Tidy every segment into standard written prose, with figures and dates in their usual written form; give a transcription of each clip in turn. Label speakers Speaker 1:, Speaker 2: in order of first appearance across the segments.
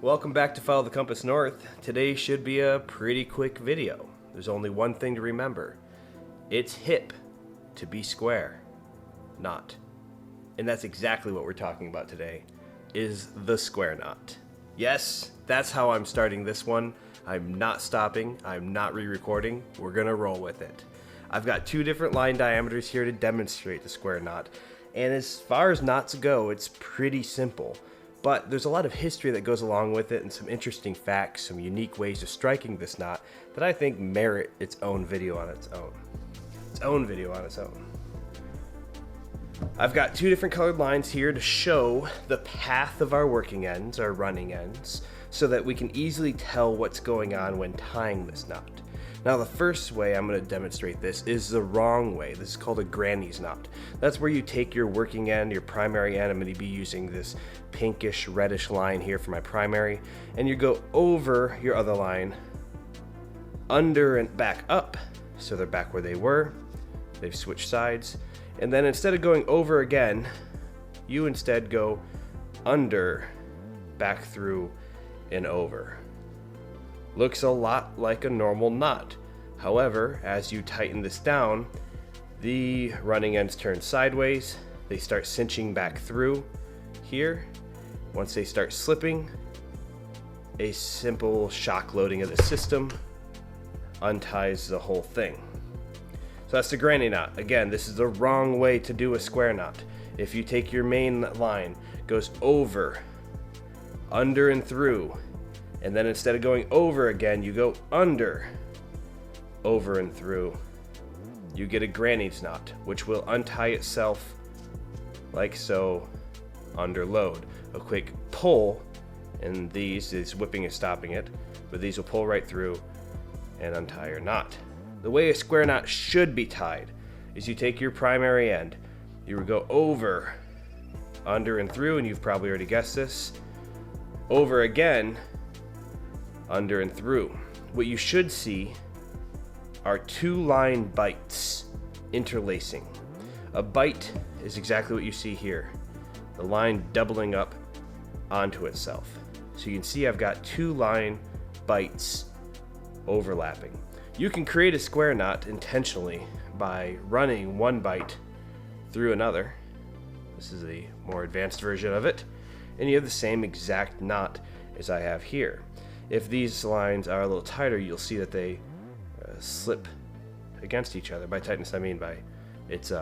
Speaker 1: Welcome back to Follow the Compass North. Today should be a pretty quick video. There's only one thing to remember. It's hip to be square, not. And that's exactly what we're talking about today, is the square knot. Yes, that's how I'm starting this one. I'm not stopping, I'm not re-recording, we're gonna roll with it. I've got two different line diameters here to demonstrate the square knot. And as far as knots go, it's pretty simple. But there's a lot of history that goes along with it and some interesting facts, some unique ways of striking this knot that I think merit its own video on its own. I've got two different colored lines here to show the path of our working ends, our running ends, so that we can easily tell what's going on when tying this knot. Now the first way I'm going to demonstrate this is the wrong way. This is called a granny's knot. That's where you take your working end, your primary end. I'm going to be using this pinkish reddish line here for my primary, and you go over your other line, under and back up, so they're back where they were. They've switched sides, and then instead of going over again, you instead go under, back through, and over. Looks a lot like a normal knot. However, as you tighten this down, the running ends turn sideways. They start cinching back through here. Once they start slipping, a simple shock loading of the system unties the whole thing. So that's the granny knot. Again, this is the wrong way to do a square knot. If you take your main line, goes over, under and through, and then instead of going over again, you go under, over and through. You get a granny's knot, which will untie itself like so under load. A quick pull, and these is whipping and stopping it, but these will pull right through and untie your knot. The way a square knot should be tied is you take your primary end, you go over, under and through, and you've probably already guessed this, over again, under and through. What you should see are two line bites interlacing. A bite is exactly what you see here. The line doubling up onto itself. So you can see I've got two line bites overlapping. You can create a square knot intentionally by running one bite through another. This is the more advanced version of it. And you have the same exact knot as I have here. If these lines are a little tighter, you'll see that they slip against each other. By tightness, I mean by its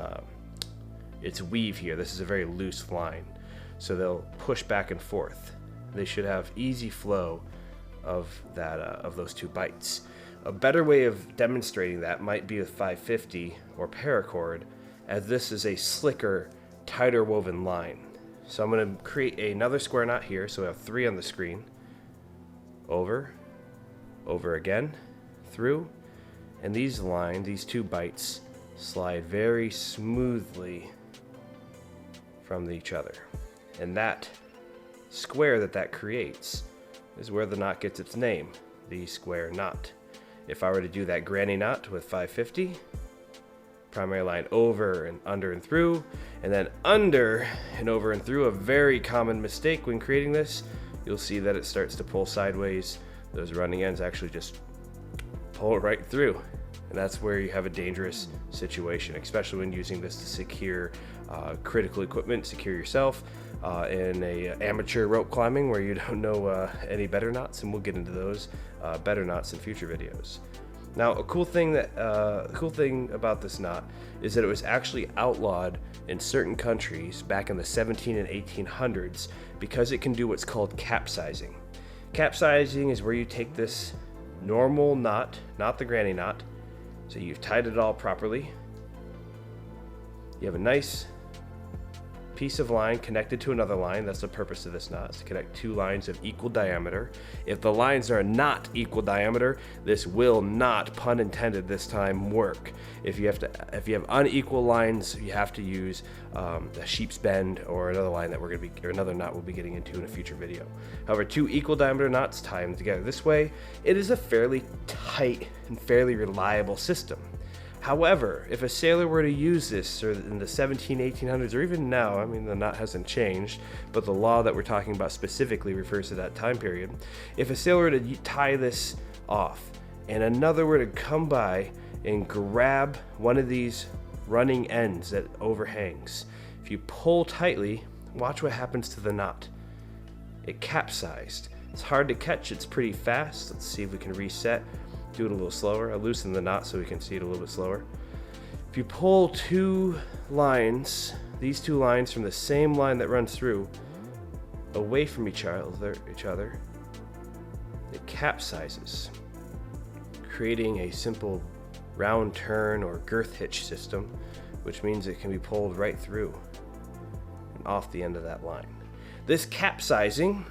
Speaker 1: weave here. This is a very loose line, so they'll push back and forth. They should have easy flow of that of those two bites. A better way of demonstrating that might be with 550 or paracord, as this is a slicker, tighter woven line. So I'm going to create another square knot here, so we have three on the screen. Over, over again, through, and these two bites, slide very smoothly from each other. And that square that creates is where the knot gets its name, the square knot. If I were to do that granny knot with 550, primary line over and under and through, and then under and over and through, a very common mistake when creating this, you'll see that it starts to pull sideways. Those running ends actually just pull right through. And that's where you have a dangerous situation, especially when using this to secure critical equipment, secure yourself in a amateur rope climbing where you don't know any better knots, and we'll get into those better knots in future videos. Now, a cool thing about this knot is that it was actually outlawed in certain countries back in the 17 and 1800s because it can do what's called capsizing. Capsizing is where you take this normal knot, not the granny knot, so you've tied it all properly. You have a nice piece of line connected to another line. That's the purpose of this knot, is to connect two lines of equal diameter. If the lines are not equal diameter, this will not, pun intended this time, work. If you have unequal lines, you have to use a sheep's bend or another line that another knot we'll be getting into in a future video. However, two equal diameter knots tied together this way, it is a fairly tight and fairly reliable system. However, if a sailor were to use this or in the 1800s, or even now, I mean, the knot hasn't changed, but the law that we're talking about specifically refers to that time period. If a sailor were to tie this off and another were to come by and grab one of these running ends that overhangs, if you pull tightly, watch what happens to the knot. It capsized. It's hard to catch, it's pretty fast. Let's see if we can reset. Do it a little slower. I'll loosen the knot so we can see it a little bit slower. If you pull two lines, these two lines from the same line that runs through, away from each other, it capsizes, creating a simple round turn or girth hitch system, which means it can be pulled right through and off the end of that line. This capsizing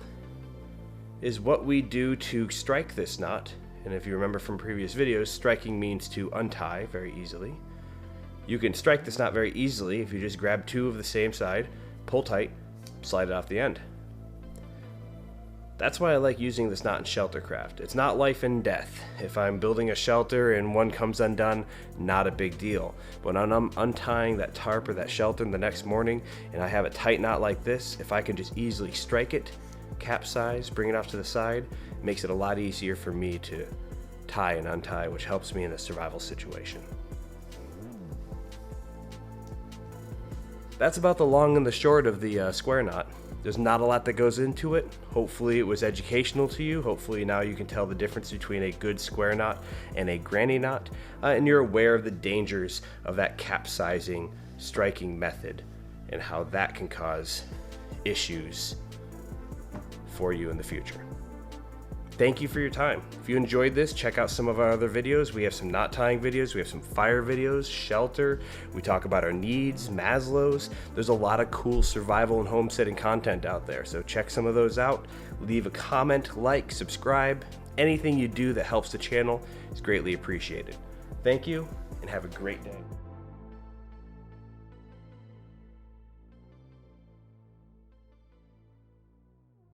Speaker 1: is what we do to strike this knot. And if you remember from previous videos, striking means to untie very easily. You can strike this knot very easily if you just grab two of the same side, pull tight, slide it off the end. That's why I like using this knot in sheltercraft. It's not life and death. If I'm building a shelter and one comes undone, not a big deal. But when I'm untying that tarp or that shelter the next morning and I have a tight knot like this, if I can just easily strike it, capsize, bring it off to the side, it makes it a lot easier for me to tie and untie, which helps me in a survival situation. That's about the long and the short of the square knot. There's not a lot that goes into it. Hopefully it was educational to you. Hopefully now you can tell the difference between a good square knot and a granny knot, and you're aware of the dangers of that capsizing striking method and how that can cause issues for you in the future. Thank you for your time. If you enjoyed this, check out some of our other videos. We have some knot tying videos, we have some fire videos, shelter, we talk about our needs, Maslow's. There's a lot of cool survival and homesteading content out there, so check some of those out. Leave a comment, like, subscribe. Anything you do that helps the channel is greatly appreciated. Thank you, and have a great day.